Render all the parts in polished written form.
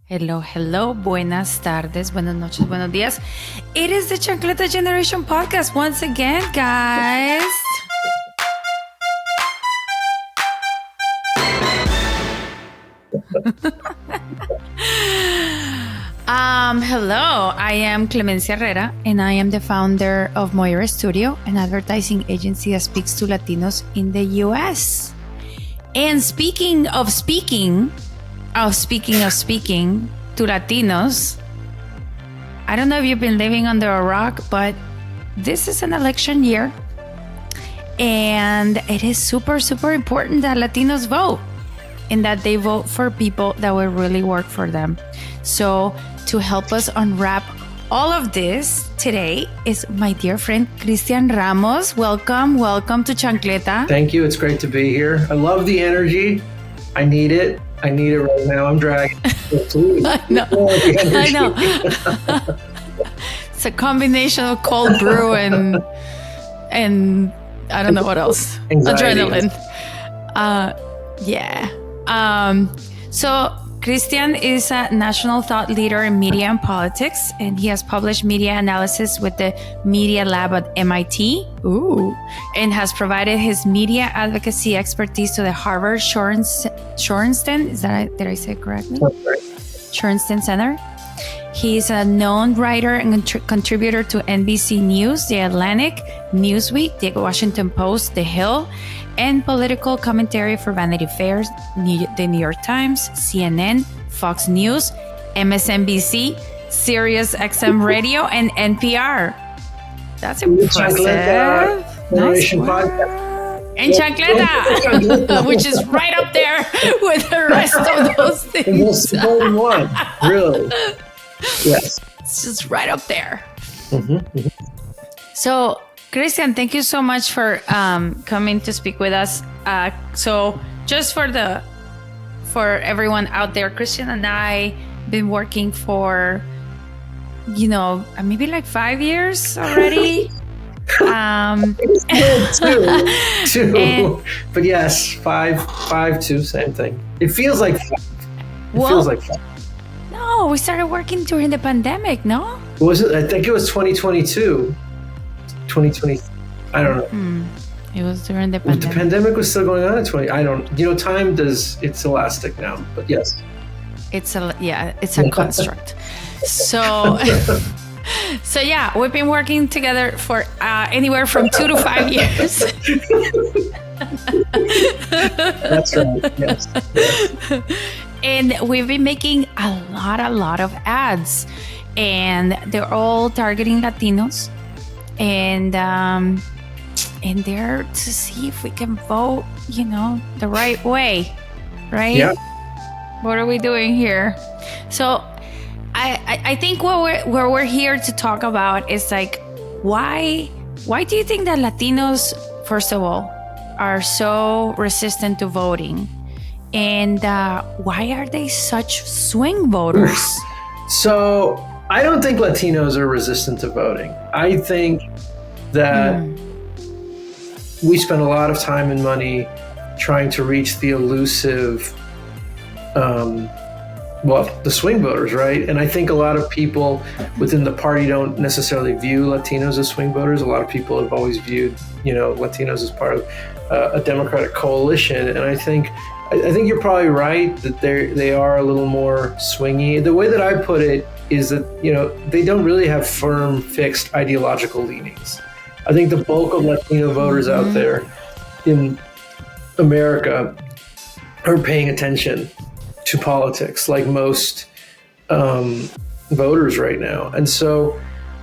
Hello, hello, buenas tardes, buenas noches, buenos días. It is the Chancleta Generation Podcast once again, guys. Hello, I am Clemencia Herrera, and I am the founder of Moira Studio, an advertising agency that speaks to Latinos in the U.S. And speaking of speaking to Latinos, I don't know if you've been living under a rock, but this is an election year, and it is super, super important that Latinos vote and that they vote for people that will really work for them. So to help us unwrap all of this today is my dear friend Kristian Ramos. Welcome to Chancleta. Thank you. It's great to be here. I love the energy. I need it right now. I'm dragging. I know. It's a combination of cold brew and I don't know what else. Anxiety. Adrenaline. So Kristian is a national thought leader in media and politics, and he has published media analysis with the Media Lab at MIT. And has provided his media advocacy expertise to the Harvard Shorenstein. Did I say it correctly? Shorenstein Center. He's a known writer and contributor to NBC News, The Atlantic, Newsweek, The Washington Post, The Hill, and political commentary for Vanity Fair, The New York Times, CNN, Fox News, MSNBC, Sirius XM Radio, and NPR. That's impressive. Nice work. And Chancleta, which is right up there with the rest of those things. The most important one, really. Yes. It's just right up there. So, Kristian, thank you so much for coming to speak with us. So, just for everyone out there, Kristian and I been working for, maybe like 5 years already. Two. But yes, five, two, same thing. It feels like five. No, we started working during the pandemic, no? Was it? I think it was 2022. 2020. I don't know. It was during the pandemic. The pandemic was still going on in 20. I don't. Time it's elastic now, but yes. It's a construct. So. So yeah, we've been working together for anywhere from 2 to 5 years. That's right. Yes. And we've been making a lot of ads, and they're all targeting Latinos, and they're to see if we can vote, the right way, right? Yeah. What are we doing here? So. I think what we're here to talk about is like, why do you think that Latinos, first of all, are so resistant to voting? And why are they such swing voters? So I don't think Latinos are resistant to voting. I think that we spend a lot of time and money trying to reach the elusive the swing voters, right? And I think a lot of people within the party don't necessarily view Latinos as swing voters. A lot of people have always viewed, Latinos as part of a Democratic coalition. And I think you're probably right that they are a little more swingy. The way that I put it is that, they don't really have firm, fixed ideological leanings. I think the bulk of Latino voters out there in America are paying attention to politics, like most voters right now. And so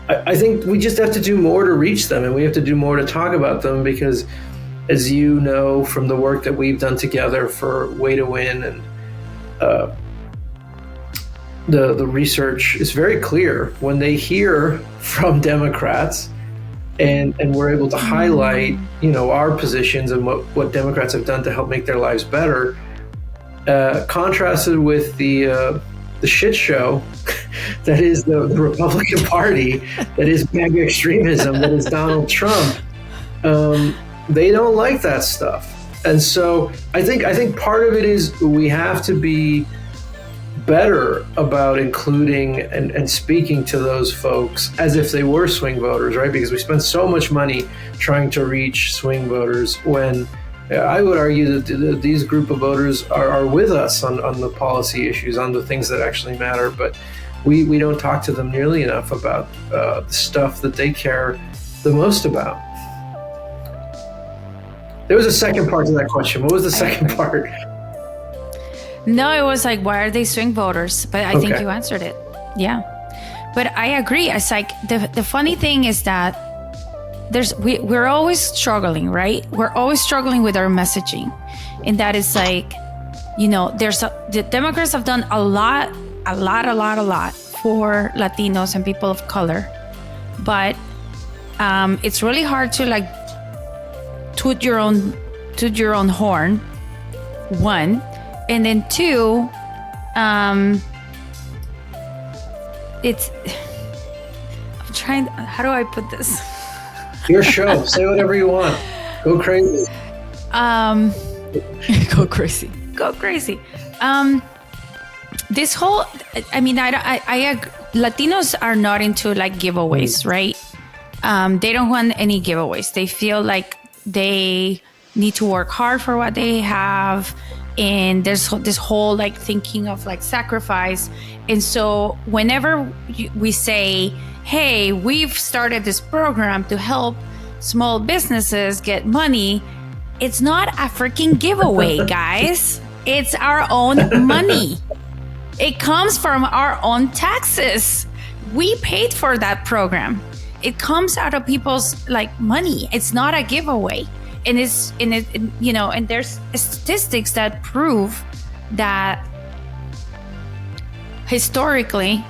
I think we just have to do more to reach them, and we have to do more to talk about them, because as you know from the work that we've done together for Way to Win, and the research is very clear when they hear from Democrats and we're able to highlight, our positions and what Democrats have done to help make their lives better, contrasted with the shit show that is the Republican Party, that is MAGA extremism, that is Donald Trump. They don't like that stuff. And so I think part of it is we have to be better about including and speaking to those folks as if they were swing voters, right? Because we spend so much money trying to reach swing voters when I would argue that these group of voters are with us on the policy issues, on the things that actually matter, but we don't talk to them nearly enough about the stuff that they care the most about. There was a second part to that question. What was the second part? No, it was like, why are they swing voters? But I think you answered it. Yeah. But I agree. It's like the funny thing is that we're always struggling, right? We're always struggling with our messaging. And that is like, the Democrats have done a lot for Latinos and people of color. But it's really hard to like toot your own horn, one. And then two, it's, I'm trying, how do I put this? Your show, say whatever you want. Go crazy. Go crazy. Go crazy. This whole, I mean, Latinos are not into like giveaways, right? They don't want any giveaways. They feel like they need to work hard for what they have. And there's this whole like thinking of like sacrifice. And so whenever we say, hey, we've started this program to help small businesses get money, it's not a freaking giveaway, guys. It's our own money. It comes from our own taxes. We paid for that program. It comes out of people's like money. It's not a giveaway. And and there's statistics that prove that historically,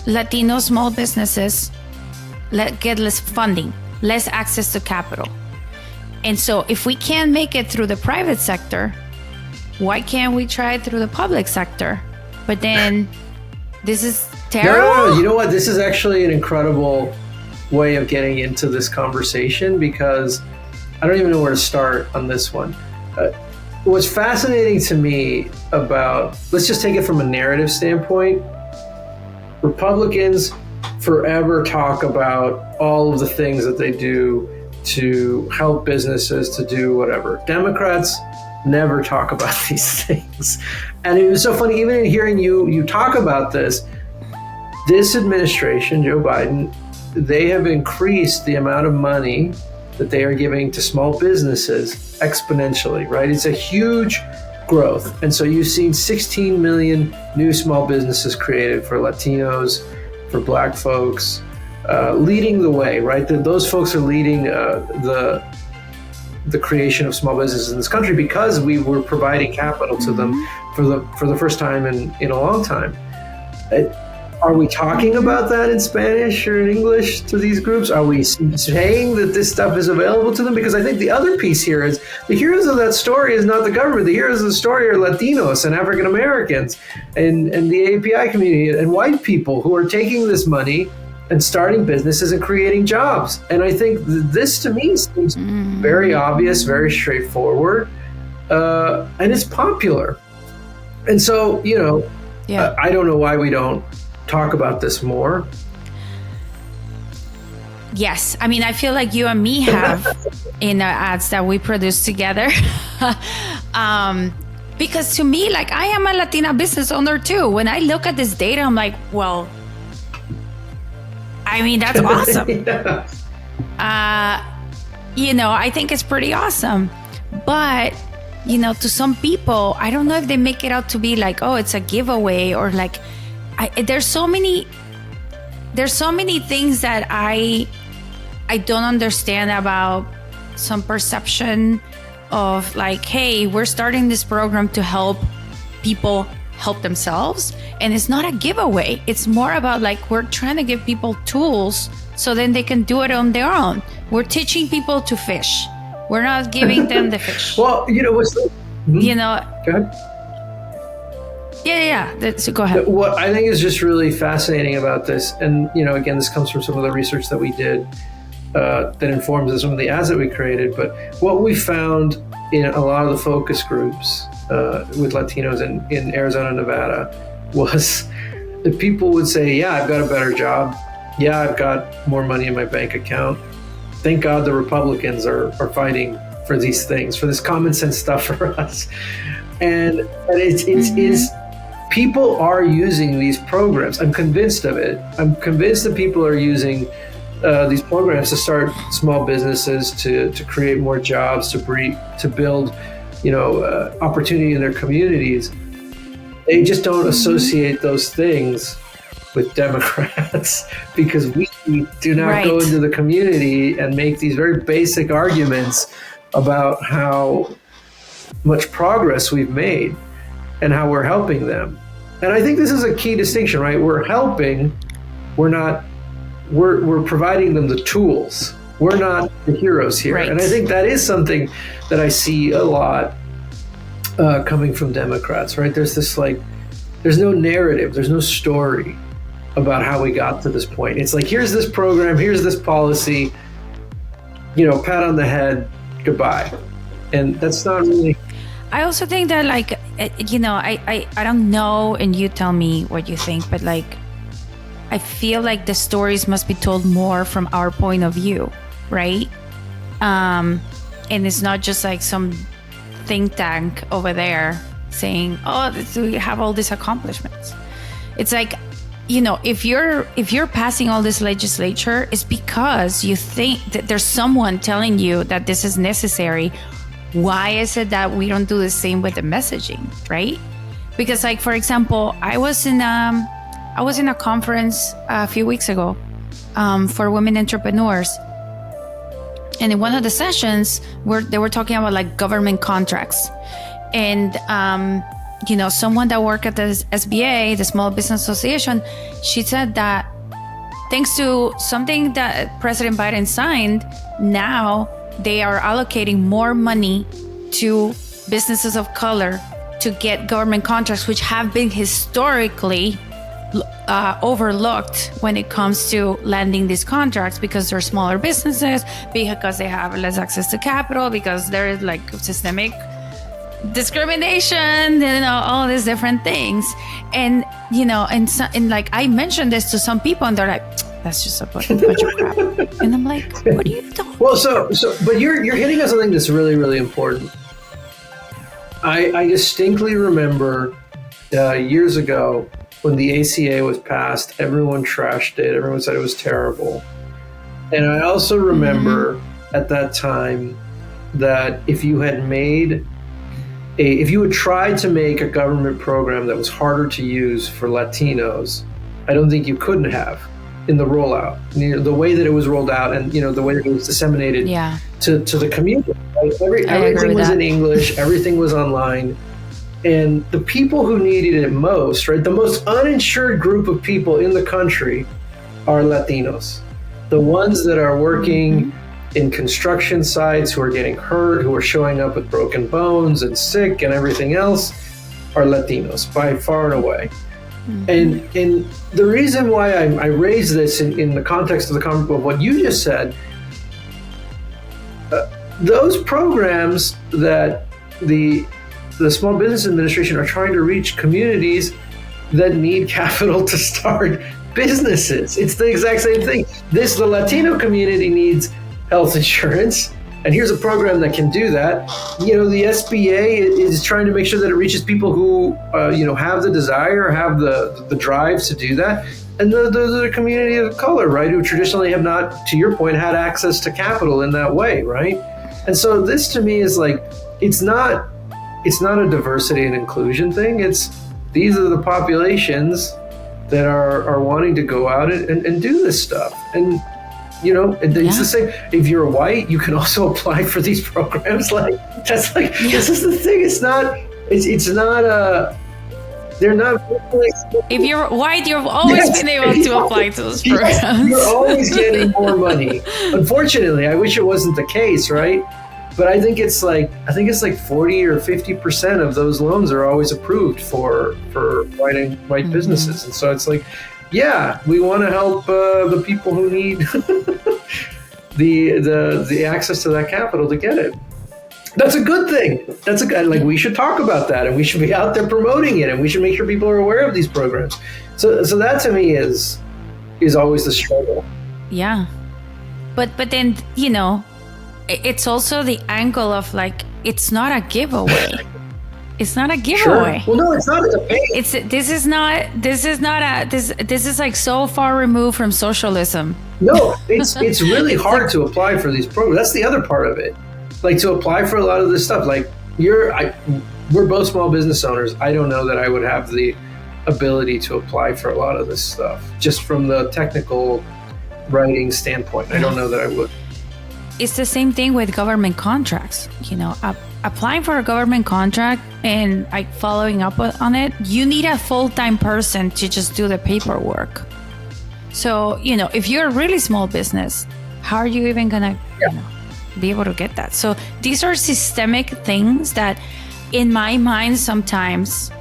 Latino small businesses get less funding, less access to capital. And so if we can't make it through the private sector, why can't we try it through the public sector? But then this is terrible. No, you know what? This is actually an incredible way of getting into this conversation because I don't even know where to start on this one. What's fascinating to me about, let's just take it from a narrative standpoint. Republicans forever talk about all of the things that they do to help businesses, to do whatever. Democrats never talk about these things. And it was so funny, even in hearing you talk about this administration, Joe Biden, they have increased the amount of money that they are giving to small businesses exponentially, right? It's a huge growth. And so you've seen 16 million new small businesses created for Latinos, for Black folks, leading the way, right? Those folks are leading the creation of small businesses in this country because we were providing capital to them for the first time in a long time. Are we talking about that in Spanish or in English to these groups? Are we saying that this stuff is available to them? Because I think the other piece here is the heroes of that story is not the government. The heroes of the story are Latinos and African Americans and the API community and white people who are taking this money and starting businesses and creating jobs. And I think this to me seems very obvious, very straightforward, and it's popular. And so, I don't know why we don't talk about this more. Yes. I mean, I feel like you and me have in the ads that we produce together. Because to me, like, I am a Latina business owner too. When I look at this data, I'm like, well, I mean, that's awesome. Yeah. I think it's pretty awesome. But, to some people, I don't know if they make it out to be like, oh, it's a giveaway or like, there's so many things that I don't understand about some perception of like, hey, we're starting this program to help people help themselves. And it's not a giveaway. It's more about like, we're trying to give people tools so then they can do it on their own. We're teaching people to fish. We're not giving them the fish. Well, what's the... Go ahead. Yeah. So go ahead. What I think is just really fascinating about this, and again, this comes from some of the research that we did that informs some of the ads that we created. But what we found in a lot of the focus groups with Latinos in Arizona, Nevada, was that people would say, yeah, I've got a better job. Yeah, I've got more money in my bank account. Thank God the Republicans are fighting for these things, for this common sense stuff for us. And it's people are using these programs. I'm convinced of it. I'm convinced that people are using these programs to start small businesses, to create more jobs, to build, opportunity in their communities. They just don't associate those things with Democrats because we do not go into the community and make these very basic arguments about how much progress we've made and how we're helping them. And I think this is a key distinction, right? We're helping, we're providing them the tools. We're not the heroes here. Right. And I think that is something that I see a lot coming from Democrats, right? There's this there's no narrative, there's no story about how we got to this point. It's like, here's this program, here's this policy, pat on the head, goodbye. And that's not really... I also think that I don't know, and you tell me what you think, but I feel like the stories must be told more from our point of view, right? And it's not just like some think tank over there saying, we have all these accomplishments. It's like, if you're passing all this legislature, it's because you think that there's someone telling you that this is necessary. Why is it that we don't do the same with the messaging, right? Because for example, I was in a conference a few weeks ago for women entrepreneurs. And in one of the sessions, they were talking about government contracts. And, someone that worked at the SBA, the Small Business Association, she said that thanks to something that President Biden signed, now they are allocating more money to businesses of color to get government contracts, which have been historically overlooked when it comes to landing these contracts because they're smaller businesses, because they have less access to capital, because there is systemic discrimination, all these different things. And I mentioned this to some people and they're like, that's just a bunch of crap. And I'm like, what are you talking about? But you're hitting on something that's really, really important. I distinctly remember years ago when the ACA was passed, everyone trashed it. Everyone said it was terrible. And I also remember at that time that if you had tried to make a government program that was harder to use for Latinos, I don't think you couldn't have in the rollout. The way that it was rolled out and the way that it was disseminated to the community. Right? Everything was in English, everything was online. And the people who needed it most, right, the most uninsured group of people in the country are Latinos. The ones that are working in construction sites, who are getting hurt, who are showing up with broken bones and sick and everything else, are Latinos by far and away. And the reason why I raise this in the context of what you just said, those programs that the Small Business Administration are trying to reach communities that need capital to start businesses. It's the exact same thing. The Latino community needs health insurance, and here's a program that can do that. The SBA is trying to make sure that it reaches people who have the desire, have the drive to do that, and the community of color, right, who traditionally have not, to your point, had access to capital in that way, right? And so this to me is it's not a diversity and inclusion thing. These are the populations that are wanting to go out and do this stuff. And it's the same. If you're white, you can also apply for these programs. This is the thing. It's not they're not. If you're white, you've always been able to apply to those programs. You're always getting more money. Unfortunately, I wish it wasn't the case, right? But I think it's 40 or 50% of those loans are always approved for white businesses. And so it's we want to help the people who need the access to that capital to get it. That's a good thing. That's a good, like, we should talk about that, and we should be out there promoting it, and we should make sure people are aware of these programs. So that to me is always the struggle. Yeah. But then, it's also the angle of like, it's not a giveaway. It's not a giveaway. Sure. Well, no, it's not a debate. This is like so far removed from socialism. No, it's really hard to apply for these programs. That's the other part of it. Like, to apply for a lot of this stuff, like we're both small business owners. I don't know that I would have the ability to apply for a lot of this stuff just from the technical writing standpoint. I don't know that I would. It's the same thing with government contracts. Applying for a government contract and like following up on it, you need a full-time person to just do the paperwork. So, if you're a really small business, how are you even gonna be able to get that? So these are systemic things that, in my mind, sometimes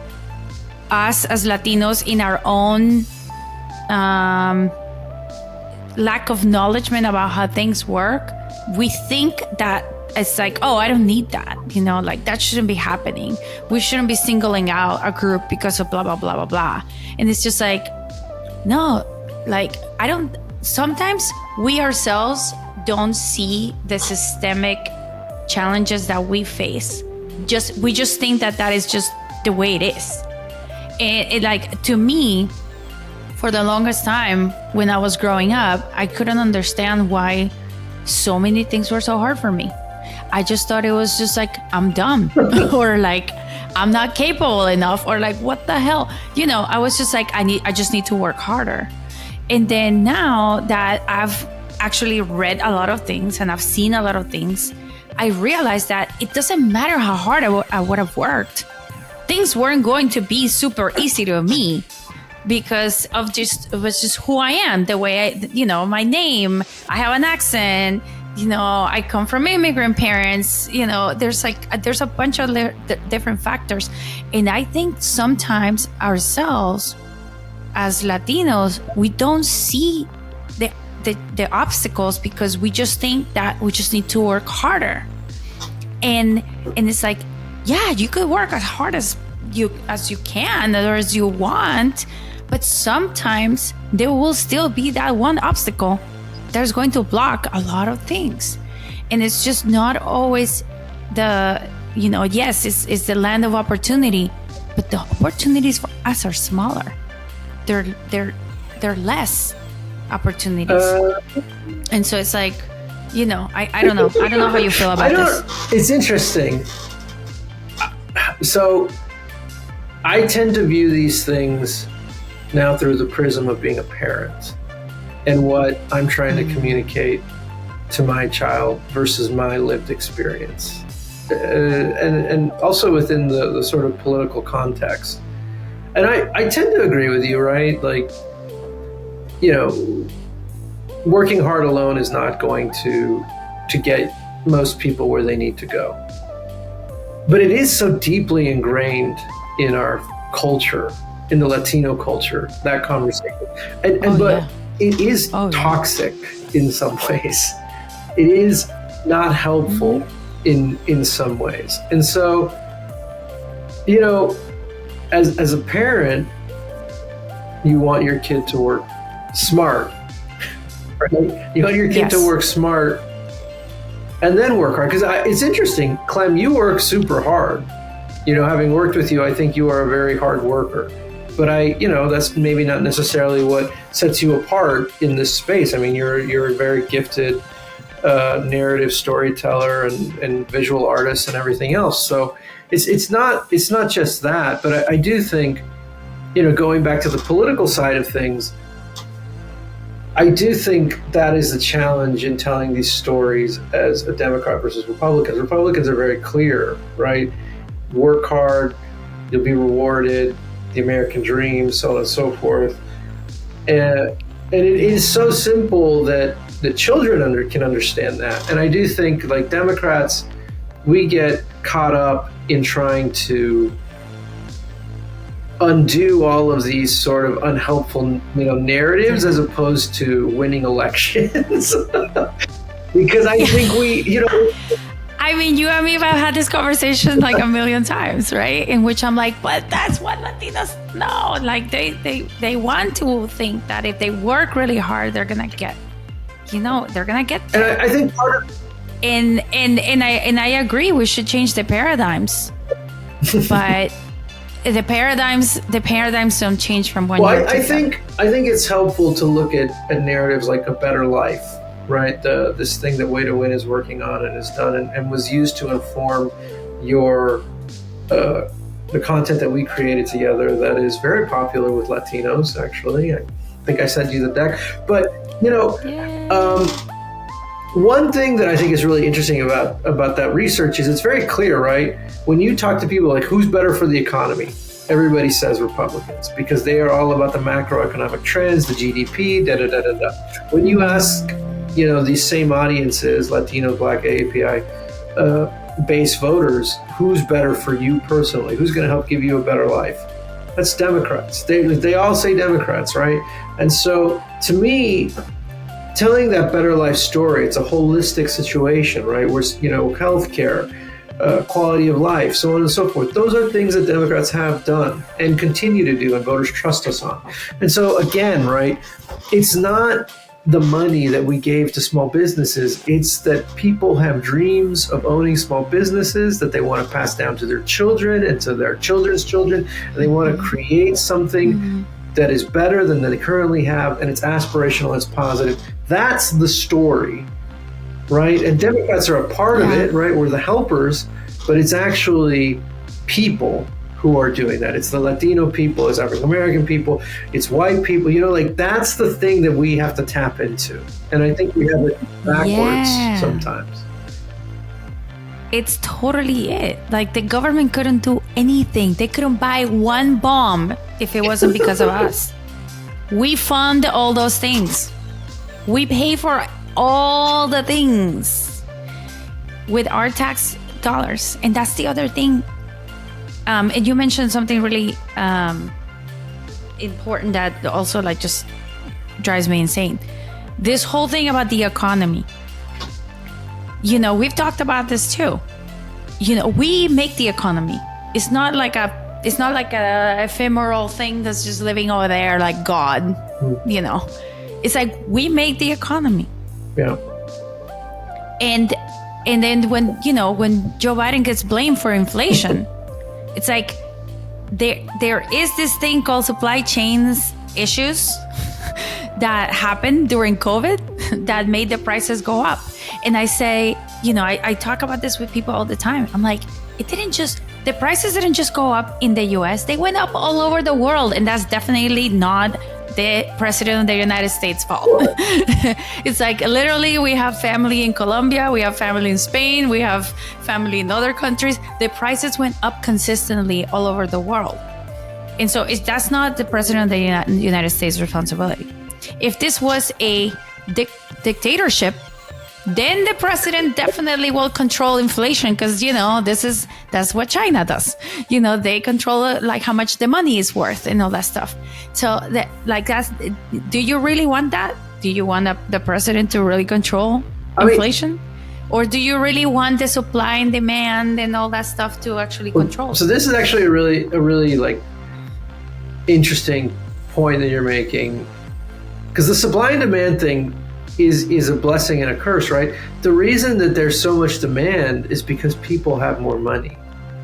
us as Latinos, in our own lack of knowledgement about how things work, we think that it's like, oh, I don't need that. Like, that shouldn't be happening. We shouldn't be singling out a group because of blah, blah, blah, blah, blah. And it's just like, no, like, sometimes we ourselves don't see the systemic challenges that we face. We just think that is just the way it is. And like, to me, for the longest time when I was growing up, I couldn't understand why so many things were so hard for me. I just thought it was just like, I'm dumb or like, I'm not capable enough, or like, what the hell? I was just like, I just need to work harder. And then now that I've actually read a lot of things and I've seen a lot of things, I realized that it doesn't matter how hard I would have worked. Things weren't going to be super easy to me because it was just who I am, the way my name, I have an accent, I come from immigrant parents, there's a bunch of different factors. And I think sometimes ourselves as Latinos, we don't see the obstacles because we just think that we just need to work harder. And it's like, yeah, you could work as hard as you can or as you want, but sometimes there will still be that one obstacle that's going to block a lot of things. And it's just not always yes, it's the land of opportunity, but the opportunities for us are smaller. They're less opportunities. And so it's like, I don't know. I don't know how you feel about this. It's interesting. So I tend to view these things now through the prism of being a parent and what I'm trying to communicate to my child versus my lived experience. And also within the sort of political context. And I tend to agree with you, right? Like, working hard alone is not going to get most people where they need to go. But it is so deeply ingrained in our culture, in the Latino culture, that conversation. But it is toxic in some ways. It is not helpful in some ways. And so, as a parent, you want your kid to work smart. Right? You want your kid to work smart and then work hard. Because it's interesting, Clem, you work super hard. Having worked with you, I think you are a very hard worker. But that's maybe not necessarily what sets you apart in this space. I mean, you're a very gifted narrative storyteller and visual artist and everything else. So it's not just that. But I do think, going back to the political side of things, I do think that is the challenge in telling these stories as a Democrat versus Republicans. Republicans are very clear, right? Work hard, you'll be rewarded, the American dream, so on and so forth. And it is so simple that the children can understand that. And I do think, like Democrats, we get caught up in trying to undo all of these sort of unhelpful, narratives as opposed to winning elections. Because I think I mean, you and me have had this conversation like a million times, right? In which I'm like, but that's what Latinos know. Like they want to think that if they work really hard, they're gonna get, they're gonna get there. And I think part of and I agree, we should change the paradigms, but the paradigms don't change from one year to I think it's helpful to look at narratives like A Better Life, right? This thing that Way to Win is working on and has done and was used to inform your the content that we created together that is very popular with Latinos, actually. I think I sent you the deck. But, one thing that I think is really interesting about that research is it's very clear, right? When you talk to people like who's better for the economy, everybody says Republicans because they are all about the macroeconomic trends, the GDP, da da da da da. When you ask, these same audiences, Latino, Black, AAPI, base voters, who's better for you personally? Who's going to help give you a better life? That's Democrats. They all say Democrats, right? And so to me, telling that better life story, it's a holistic situation, right? Where, healthcare, quality of life, so on and so forth. Those are things that Democrats have done and continue to do, and voters trust us on. And so again, right, it's not the money that we gave to small businesses. It's that people have dreams of owning small businesses that they want to pass down to their children and to their children's children. And they want to create something that is better than they currently have, and it's aspirational, it's positive. That's the story, right? And Democrats are a part of it, right? We're the helpers, but it's actually people who are doing that. It's the Latino people, it's African American people, it's white people, that's the thing that we have to tap into. And I think we have it backwards sometimes. It's totally it. Like the government couldn't do anything. They couldn't buy one bomb if it wasn't because of us. We fund all those things. We pay for all the things with our tax dollars. And that's the other thing. And you mentioned something really important that also just drives me insane. This whole thing about the economy. We've talked about this too. We make the economy. It's not like a ephemeral thing that's just living over there like God. It's like we make the economy. Yeah. And then when Joe Biden gets blamed for inflation, it's like there is this thing called supply chains issues that happened during COVID that made the prices go up. And I say, I talk about this with people all the time. I'm like, the prices didn't just go up in the US, they went up all over the world. And that's definitely not the president of the United States' fault. It's like literally we have family in Colombia, we have family in Spain, we have family in other countries. The prices went up consistently all over the world. And so that's not the president of the United States' responsibility. If this was a dictatorship, then the president definitely will control inflation because, that's what China does. They control how much the money is worth and all that stuff. So do you really want that? Do you want the president to really control inflation? Or do you really want the supply and demand and all that stuff to actually control? So this is actually a really interesting point that you're making, because the supply and demand thing is a blessing and a curse, right? The reason that there's so much demand is because people have more money.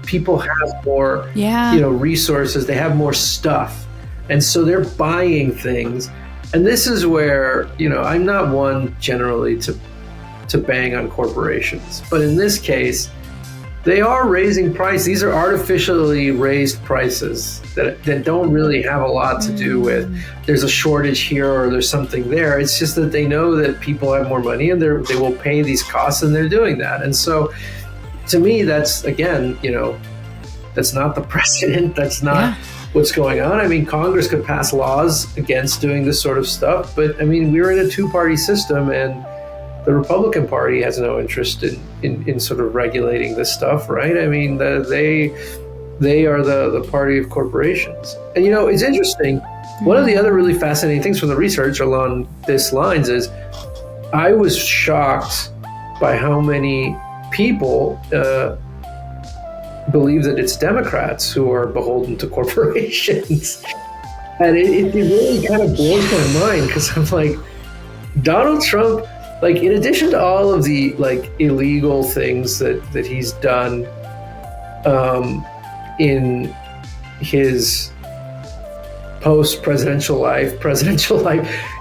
People have more, resources. They have more stuff. And so they're buying things. And this is where, I'm not one generally to bang on corporations. But in this case, they are raising price. These are artificially raised prices that don't really have a lot to do with there's a shortage here or there's something there. It's just that they know that people have more money and they will pay these costs, and they're doing that. And so to me, that's, again, that's not the precedent. That's not what's going on. I mean, Congress could pass laws against doing this sort of stuff. But I mean, we're in a two-party system, and the Republican Party has no interest in sort of regulating this stuff, right? I mean, they are the party of corporations. And, it's interesting. One of the other really fascinating things from the research along this lines is I was shocked by how many people believe that it's Democrats who are beholden to corporations. And it really kind of blows my mind, because I'm like, Donald Trump, like, in addition to all of the like illegal things that he's done in his presidential life,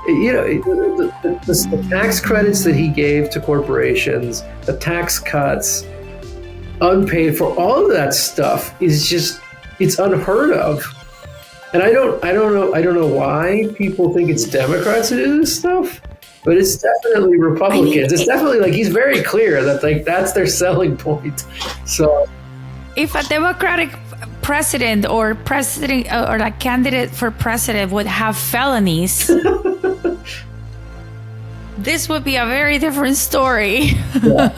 you know, the tax credits that he gave to corporations, the tax cuts, unpaid for, all of that stuff is just, it's unheard of. And I don't know why people think it's Democrats who do this stuff, but it's definitely Republicans. It's definitely, like, he's very clear that, like, that's their selling point. So if a Democratic president or a candidate for president would have felonies, this would be a very different story. Yeah.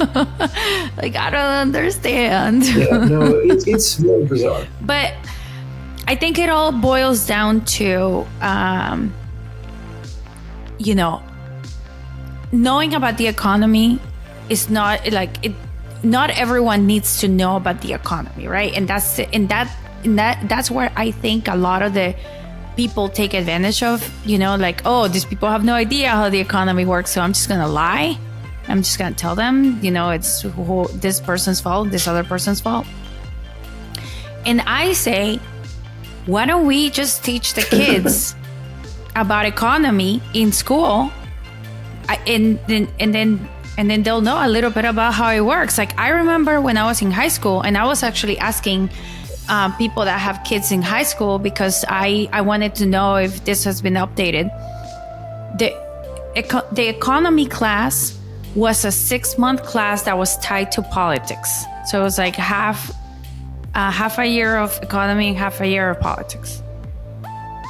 Like, I don't understand. Yeah, no, it's really bizarre. But I think it all boils down to, you know, knowing about the economy is not like it. Not everyone needs to know about the economy, right? And that's where I think a lot of the people take advantage of. You know, like, oh, these people have no idea how the economy works, so I'm just gonna lie. I'm just gonna tell them, you know, it's this person's fault, this other person's fault. And I say, why don't we just teach the kids about economy in school, and then they'll know a little bit about how it works. Like, I remember when I was in high school, and I was actually asking people that have kids in high school, because I wanted to know if this has been updated. The economy class was a 6-month class that was tied to politics. So it was like half a year of economy, half a year of politics.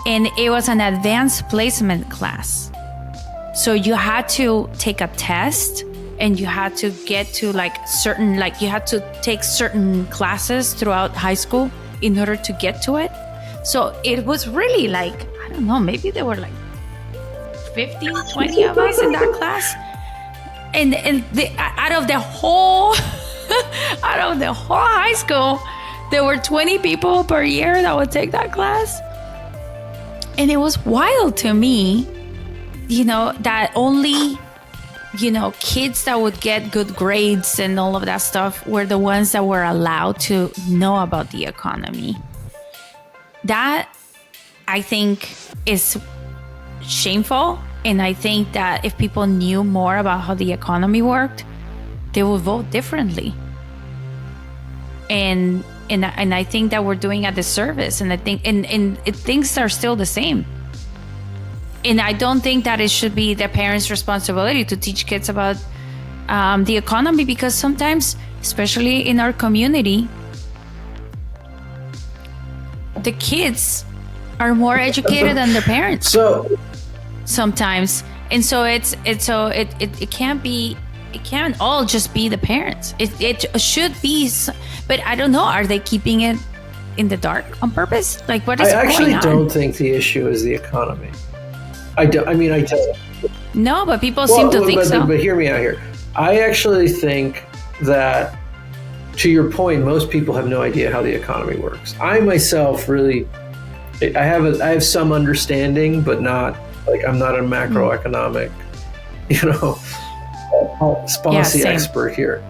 And it was an advanced placement class. So you had to take a test, and you had to get to you had to take certain classes throughout high school in order to get to it. So it was really like, I don't know, maybe there were like 15, 20 of us in that class. And out of the whole high school, there were 20 people per year that would take that class. And it was wild to me, you know, that only, you know, kids that would get good grades and all of that stuff were the ones that were allowed to know about the economy. That, I think, is shameful. And I think that if people knew more about how the economy worked, they would vote differently. And I think that we're doing a disservice. And I think things are still the same. And I don't think that it should be the parents' responsibility to teach kids about the economy, because sometimes, especially in our community, the kids are more educated than their parents. So sometimes, and so it can't all just be the parents. It should be, but I don't know. Are they keeping it in the dark on purpose? Like, what is going on? I actually don't think the issue is the economy. I don't. No, but people seem to think so. But hear me out here. I actually think that, to your point, most people have no idea how the economy works. I myself really, I have some understanding, but not like, I'm not a macroeconomic, policy expert here.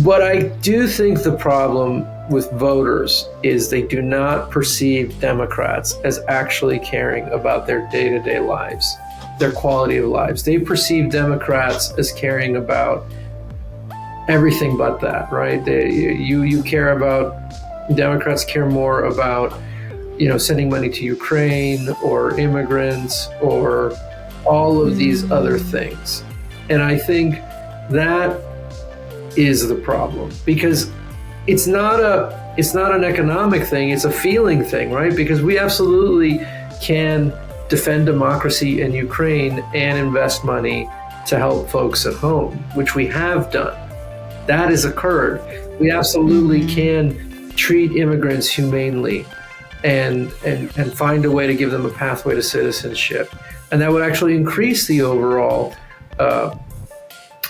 But I do think the problem with voters is they do not perceive Democrats as actually caring about their day-to-day lives, their quality of lives. They perceive Democrats as caring about everything but that, right? You care about, Democrats care more about, sending money to Ukraine or immigrants or all of these other things. And I think that is the problem, because it's not an economic thing, it's a feeling thing, right? Because we absolutely can defend democracy in Ukraine and invest money to help folks at home, which we have done. That has occurred. We absolutely can treat immigrants humanely and find a way to give them a pathway to citizenship. And that would actually increase the overall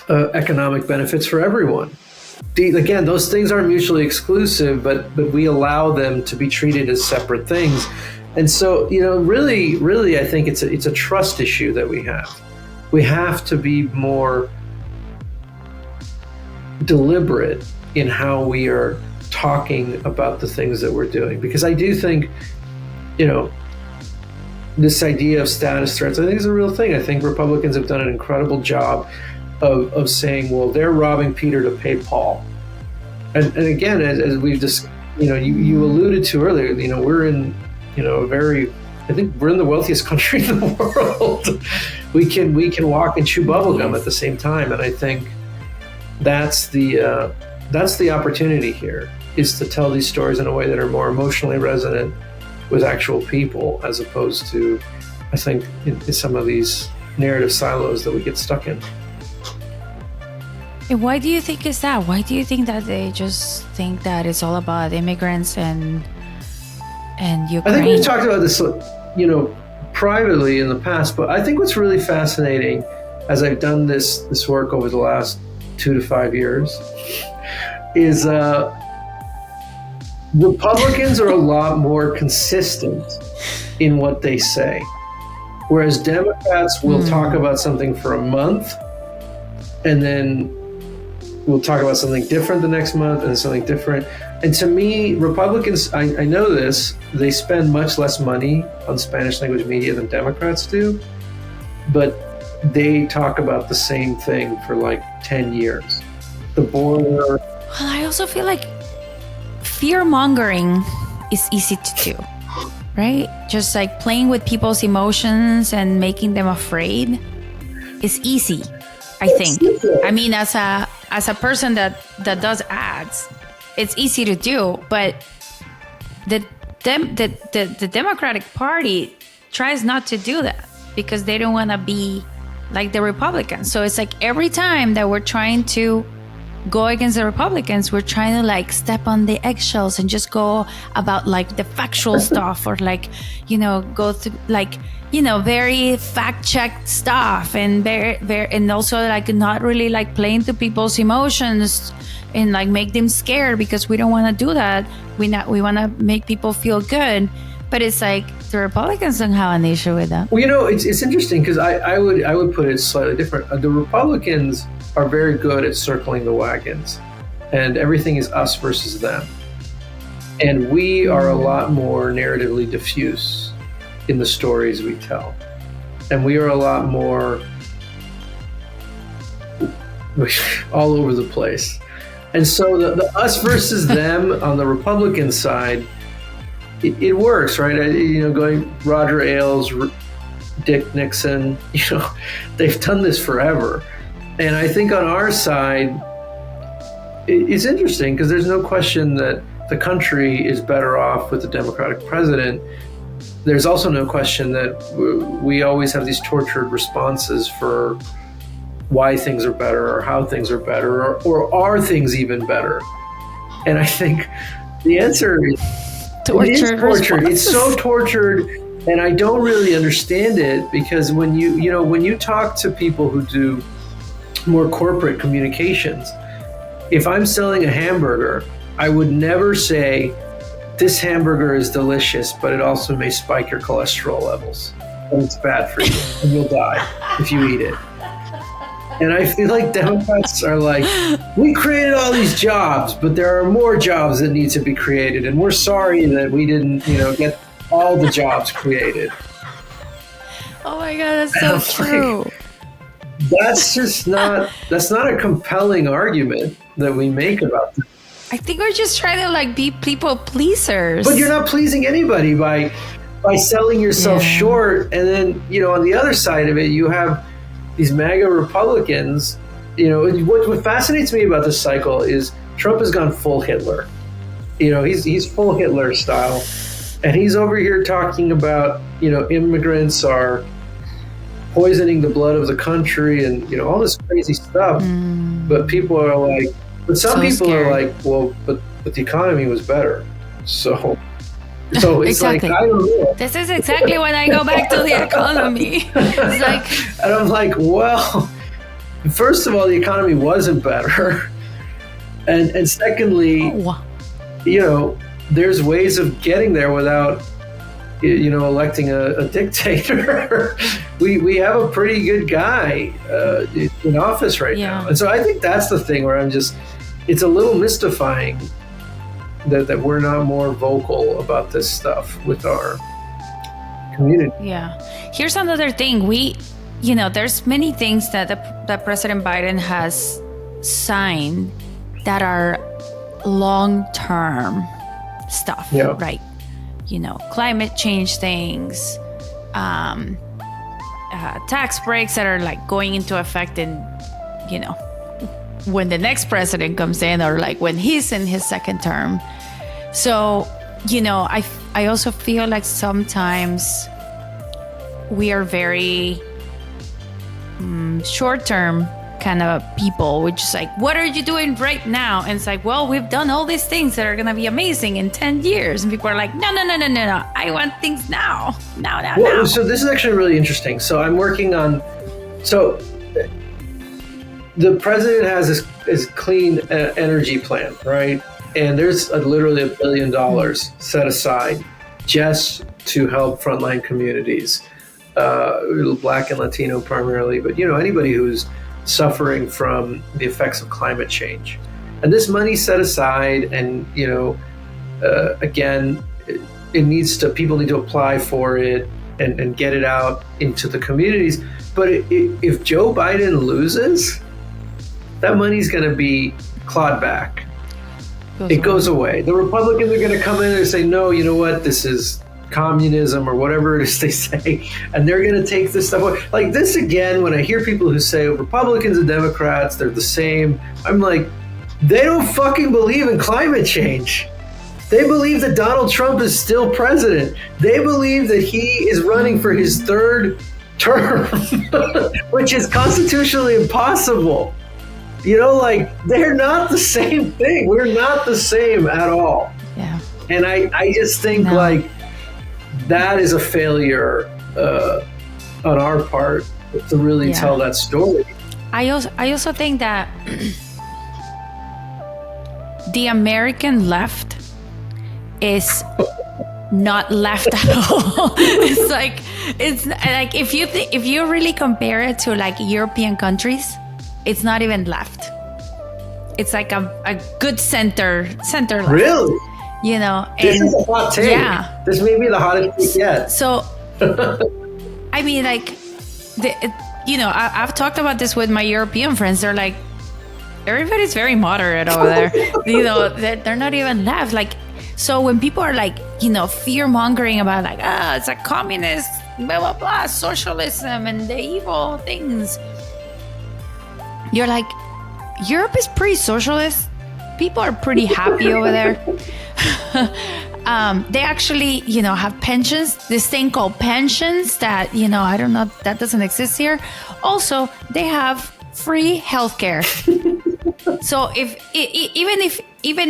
economic benefits for everyone. again, those things aren't mutually exclusive, but we allow them to be treated as separate things. And so, really, I think it's a trust issue that we have. We have to be more deliberate in how we are talking about the things that we're doing, because I do think, this idea of status threats, I think is a real thing. I think Republicans have done an incredible job of saying, well, they're robbing Peter to pay Paul. And again, as we've just, you alluded to earlier, we're in, I think we're in the wealthiest country in the world. We can walk and chew bubblegum at the same time. And I think that's the opportunity here, is to tell these stories in a way that are more emotionally resonant with actual people, as opposed to, I think, in some of these narrative silos that we get stuck in. And why do you think is that? Why do you think that they just think that it's all about immigrants and Ukraine? I think we've talked about this, privately in the past, but I think what's really fascinating, as I've done this work over the last 2 to 5 years, is Republicans are a lot more consistent in what they say, whereas Democrats will talk about something for a month, and then we'll talk about something different the next month, and something different. And to me, Republicans, I know this, they spend much less money on Spanish language media than Democrats do, but they talk about the same thing for like 10 years. The border. Well, I also feel like fear-mongering is easy to do, right? Just like playing with people's emotions and making them afraid is easy, I think. I mean, as a person that does ads, it's easy to do, but the Democratic Party tries not to do that because they don't want to be like the Republicans. So it's like every time that we're trying to go against the Republicans, we're trying to like step on the eggshells and just go about like the factual stuff, or like, go through like, very fact-checked stuff, and very, and also like not really like playing to people's emotions and like make them scared, because we don't want to do that. We want to make people feel good, but it's like the Republicans don't have an issue with that. Well, it's interesting, because I would put it slightly different. The Republicans are very good at circling the wagons, and everything is us versus them. And we are a lot more narratively diffuse in the stories we tell. And we are a lot more all over the place. And so the us versus them on the Republican side, it works, right? Going Roger Ailes, Dick Nixon, they've done this forever. And I think on our side, it's interesting, because there's no question that the country is better off with a Democratic president. There's also no question that we always have these tortured responses for why things are better, or how things are better, or are things even better? And I think the answer is tortured. It's so tortured, and I don't really understand it, because when you talk to people who do more corporate communications, if I'm selling a hamburger, I would never say, this hamburger is delicious, but it also may spike your cholesterol levels, and it's bad for you, and you'll die if you eat it. And I feel like Democrats are like, we created all these jobs, but there are more jobs that need to be created, and we're sorry that we didn't, get all the jobs created. Oh my God, that's so true. Like, that's not a compelling argument that we make about this. I think we're just trying to like be people pleasers. But you're not pleasing anybody by selling yourself short. And then, on the other side of it, you have these MAGA Republicans. What fascinates me about this cycle is Trump has gone full Hitler. He's full Hitler style. And he's over here talking about, immigrants are poisoning the blood of the country and, all this crazy stuff. But people are like, but some people are like, well, but the economy was better. So it's exactly. like, I don't know. This is exactly when I go back to the economy. It's like, and I'm like, well, first of all, the economy wasn't better. And secondly, there's ways of getting there without electing a dictator. we have a pretty good guy in office right now. And so I think that's the thing where it's a little mystifying that we're not more vocal about this stuff with our community. Yeah. Here's another thing. There's many things that President Biden has signed that are long-term stuff, right? Climate change things, tax breaks that are like going into effect in, when the next president comes in, or like when he's in his second term. So, I also feel like sometimes we are very short-term kind of people, which is like, what are you doing right now? And it's like, well, we've done all these things that are going to be amazing in 10 years. And people are like, no. I want things now. Now. So this is actually really interesting. So I'm working on, the president has this clean energy plan, right? And there's literally $1 billion set aside just to help frontline communities, Black and Latino primarily, but anybody who's suffering from the effects of climate change. And this money's set aside, and again, people need to apply for it and get it out into the communities. But if Joe Biden loses, that money's going to be clawed back. It goes away. The Republicans are going to come in and say, no, you know what, this is communism or whatever it is they say, and they're going to take this stuff away. Like this again, when I hear people who say Republicans and Democrats, they're the same, I'm like, they don't fucking believe in climate change. They believe that Donald Trump is still president. They believe that he is running for his third term, which is constitutionally impossible. They're not the same thing. We're not the same at all. Yeah. And I just think that is a failure on our part to really tell that story. I also think that the American left is not left at all. It's like if you really compare it to like European countries, it's not even left. It's like a good center left. Really? This is a hot take. Yeah. This may be the hottest take yet. So, I mean, like, I've talked about this with my European friends. They're like, everybody's very moderate over there. They're not even left. Like, so when people are like, fear mongering about like, it's a communist, blah, blah, blah, socialism and the evil things. You're like, Europe is pretty socialist. People are pretty happy over there. They actually, have pensions, this thing called pensions that, I don't know, that doesn't exist here. Also, they have free healthcare. So even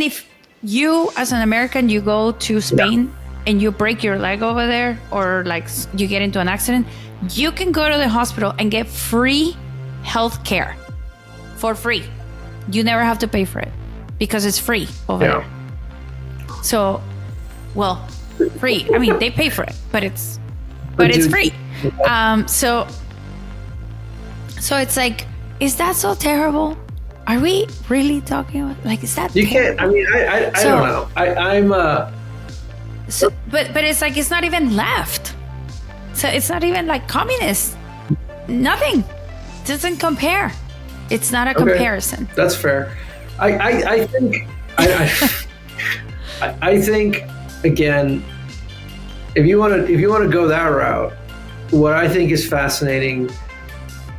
if you as an American, you go to Spain and you break your leg over there, or like you get into an accident, you can go to the hospital and get free healthcare for free. You never have to pay for it because it's free over there. So, free. I mean, they pay for it, but it's free. So it's like, is that so terrible? Are we really talking about like, is that? You can't. I mean, I don't know. I'm. So, but it's like, it's not even left. So it's not even like communist. Nothing. Doesn't compare. It's not a comparison. That's fair. I think I think again, if you want to go that route, what I think is fascinating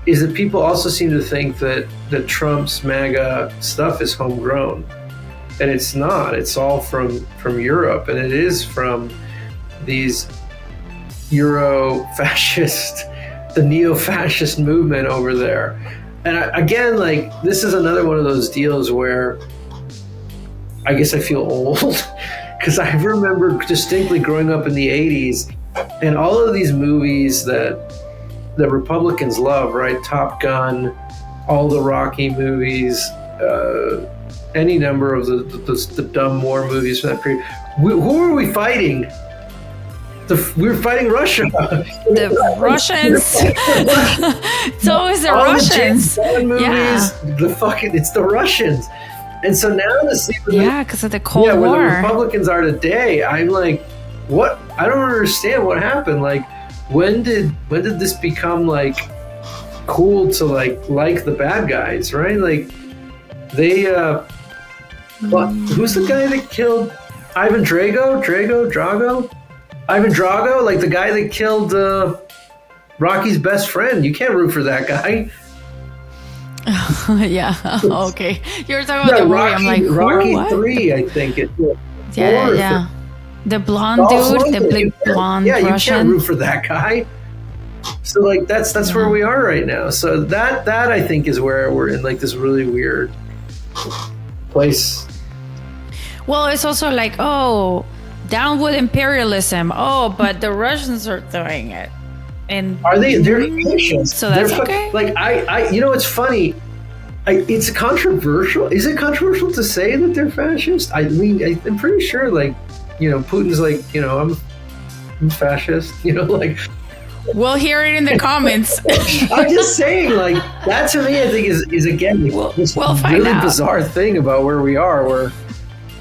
is that people also seem to think that Trump's MAGA stuff is homegrown, and it's not. It's all from Europe, and it is from these Euro-fascist, the neo-fascist movement over there. And again, like, this is another one of those deals where I guess I feel old because I remember distinctly growing up in the 80s and all of these movies that the Republicans love, right? Top Gun, all the Rocky movies, any number of the dumb war movies from that period. Who are we fighting? We were fighting Russia. The Russians. It's always the Russians. The movies, it's the Russians. And so now to see because of the Cold War. Where the Republicans are today, I'm like, what? I don't understand what happened. Like, when did this become like cool to like the bad guys, right? Like, they who's the guy that killed Ivan Drago? Ivan Drago, like the guy that killed Rocky's best friend. You can't root for that guy. Yeah. Okay. You're talking about the movie. I'm like, Rocky what? 3, I think it. Yeah. The blonde dude, the big blonde Russian. You can't root for that guy. So like that's where we are right now. So that I think is where we're in like this really weird place. Well, it's also like, oh, down with imperialism. Oh, but the Russians are doing it. And are they? They're nations. So that's okay. Like I it's funny. It's controversial. Is it controversial to say that they're fascist? I mean, I'm pretty sure. Like, Putin's like, I'm fascist. Like. We'll hear it in the comments. I'm just saying, like, that to me, I think is again this really bizarre thing about where we are,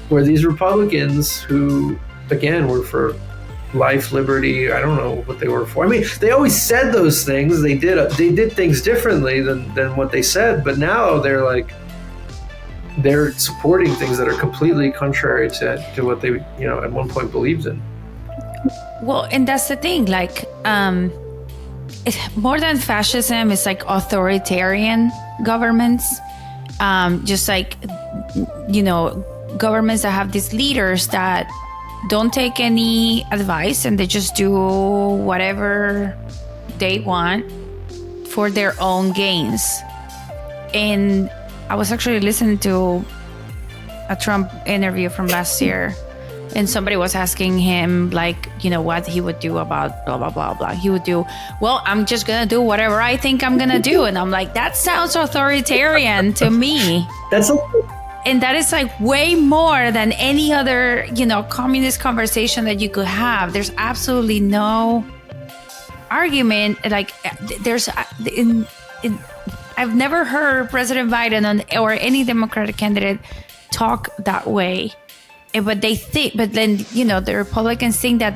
where these Republicans who, again, were for life, liberty. I don't know what they were for. I mean, they always said those things. They did things differently than what they said. But now they're supporting things that are completely contrary to what they at one point believed in. Well, and that's the thing. Like, more than fascism, it's like authoritarian governments. Just like governments that have these leaders that don't take any advice and they just do whatever they want for their own gains. And I was actually listening to a Trump interview from last year, and somebody was asking him, like, what he would do about blah, blah, blah, blah. He would do, well, I'm just going to do whatever I think I'm going to do. And I'm like, that sounds authoritarian to me. And that is like way more than any other, communist conversation that you could have. There's absolutely no argument. Like, I've never heard President Biden or any Democratic candidate talk that way. But then, the Republicans think that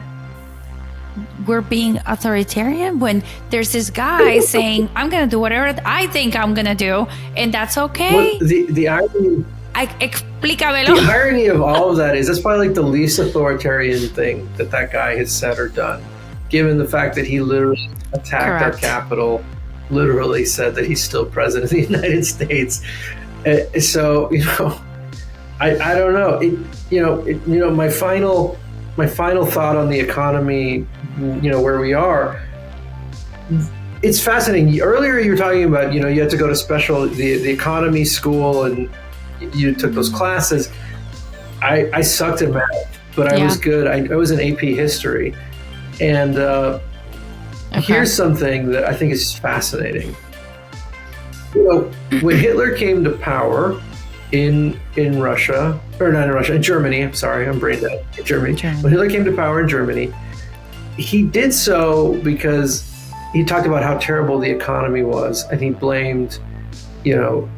we're being authoritarian when there's this guy saying, I'm going to do whatever I think I'm going to do, and that's okay. Well, the irony... Explícamelo. The irony of all of that is that's probably like the least authoritarian thing that guy has said or done, given the fact that he literally attacked our Capitol, literally said that he's still president of the United States. So, I don't know. My final thought on the economy, where we are, it's fascinating. Earlier you were talking about, you had to go to the economy school and you took those classes. I sucked at math, but I was good. I was in AP history. And here's something that I think is fascinating. When Hitler came to power in Russia, or not in Russia, in Germany, I'm sorry, I'm brain dead. In Germany. When Hitler came to power in Germany, he did so because he talked about how terrible the economy was, and he blamed, the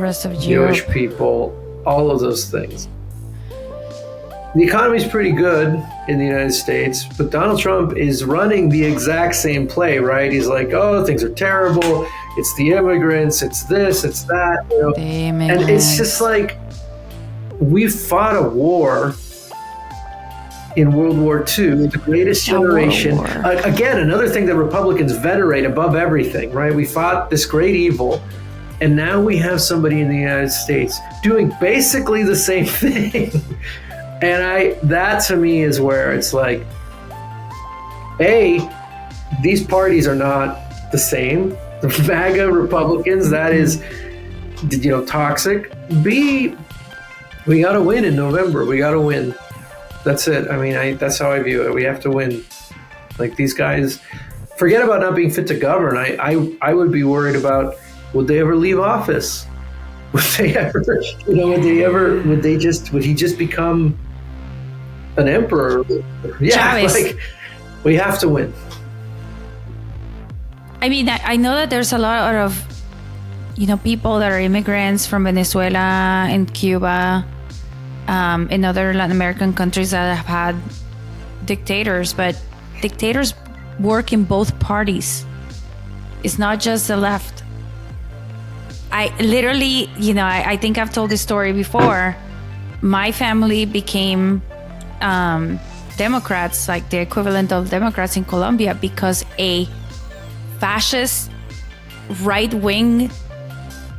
rest of Jewish people, all of those things. The economy's pretty good in the United States, but Donald Trump is running the exact same play, right? He's like, oh, things are terrible. It's the immigrants. It's this, it's that. And it's just like, we fought a war in World War II, the greatest generation. Again, another thing that Republicans venerate above everything, right? We fought this great evil. And now we have somebody in the United States doing basically the same thing. And that to me is where it's like, A, these parties are not the same. The MAGA Republicans, that is, toxic. B, we got to win in November. We got to win. That's it. I mean, that's how I view it. We have to win. Like, these guys, forget about not being fit to govern. I would be worried about, would they ever leave office? Would they ever, would he just become an emperor? Yeah, Chavez. like, we have to win. I mean, I know that there's a lot of, people that are immigrants from Venezuela and Cuba, and other Latin American countries that have had dictators, but dictators work in both parties. It's not just the left. I literally, I think I've told this story before. My family became Democrats, like the equivalent of Democrats in Colombia, because a fascist right-wing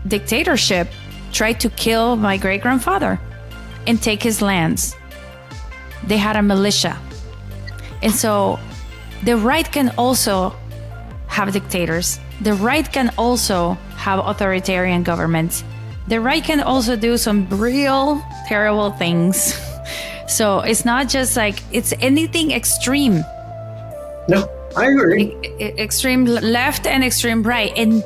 dictatorship tried to kill my great-grandfather and take his lands. They had a militia. And so the right can also have dictators. The right can also have authoritarian governments. The right can also do some real terrible things. So it's not just like it's anything extreme. No, I agree. Extreme left and extreme right, and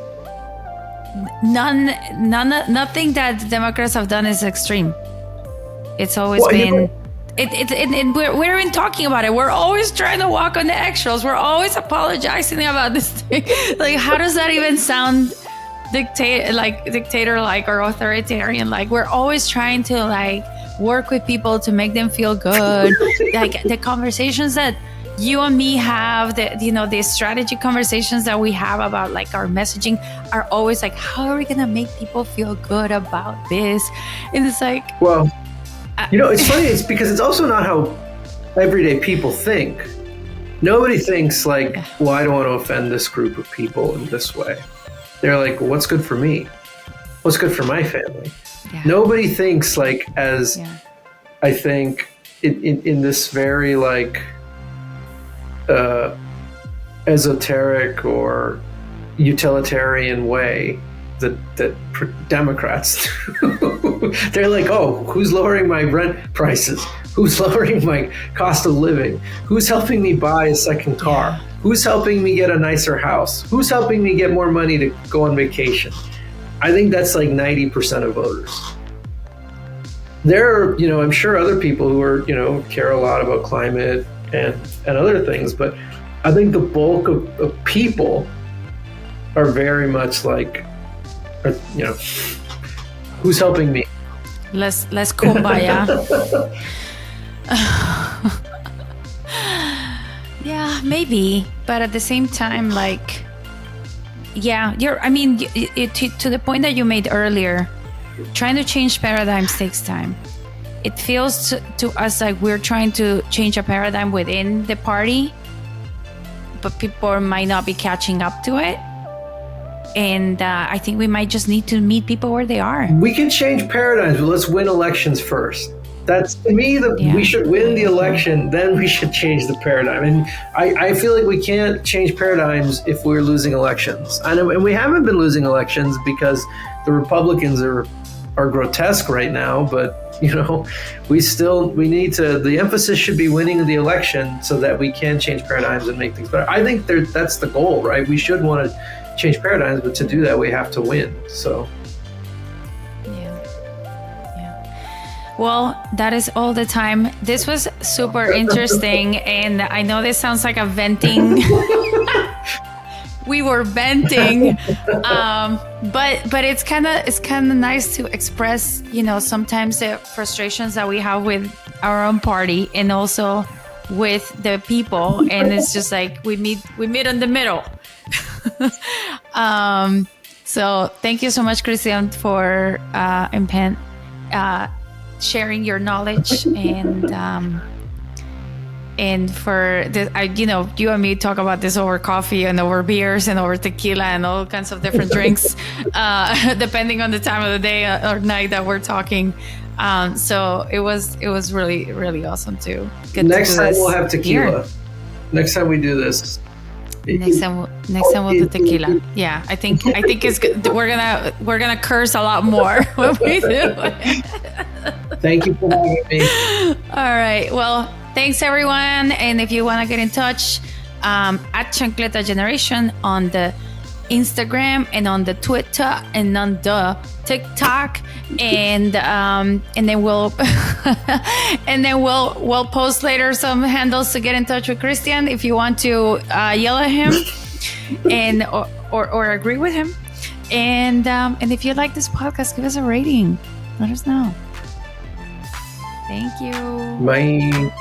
nothing that Democrats have done is extreme. It's always been. We're even talking about it. We're always trying to walk on the eggshells. We're always apologizing about this thing. Like, how does that even sound dictator-like or authoritarian-like? We're always trying to work with people to make them feel good. Like the conversations that you and me have, the strategy conversations that we have about our messaging are always like, how are we gonna make people feel good about this? And it's like, well, it's funny. It's because it's also not how everyday people think. Nobody thinks I don't want to offend this group of people in this way. They're like, well, what's good for me? What's good for my family? Yeah. Nobody thinks I think in this very esoteric or utilitarian way that Democrats do. They're like, oh, who's lowering my rent prices? Who's lowering my cost of living? Who's helping me buy a second car? Who's helping me get a nicer house? Who's helping me get more money to go on vacation? I think that's 90% of voters. There are, I'm sure other people who are, care a lot about climate and other things, but I think the bulk of people are very much who's helping me? Let's kumbaya. Yeah, maybe, but at the same time, to the point that you made earlier, trying to change paradigms takes time. It feels to us like we're trying to change a paradigm within the party, but people might not be catching up to it. And I think we might just need to meet people where they are. We can change paradigms, but let's win elections first. That's, to me, we should win the election, then we should change the paradigm. And I feel like we can't change paradigms if we're losing elections. And we haven't been losing elections because the Republicans are grotesque right now, but we need to, the emphasis should be winning the election so that we can change paradigms and make things better. I think that's the goal, right? We should want to change paradigms, but to do that, we have to win. So. Well, that is all the time. This was super interesting, and I know this sounds like a venting. We were venting, but it's kind of nice to express, sometimes the frustrations that we have with our own party and also with the people, and it's just we meet in the middle. So thank you so much, Kristian, for sharing your knowledge and for this, you and me talk about this over coffee and over beers and over tequila and all kinds of different drinks, depending on the time of the day or night that we're talking. So it was really, really awesome to get next to do time this we'll have tequila. Here. Next time we do this. Next time we'll do tequila. Yeah, I think it's good. We're gonna curse a lot more when we do it. Thank you for having me. All right. Well, thanks everyone. And if you want to get in touch, at Chancleta Generation on the Instagram and on the Twitter and on the TikTok, and then we'll we'll post later some handles to get in touch with Kristian if you want to yell at him and or agree with him. And if you like this podcast, give us a rating. Let us know. Thank you. Bye.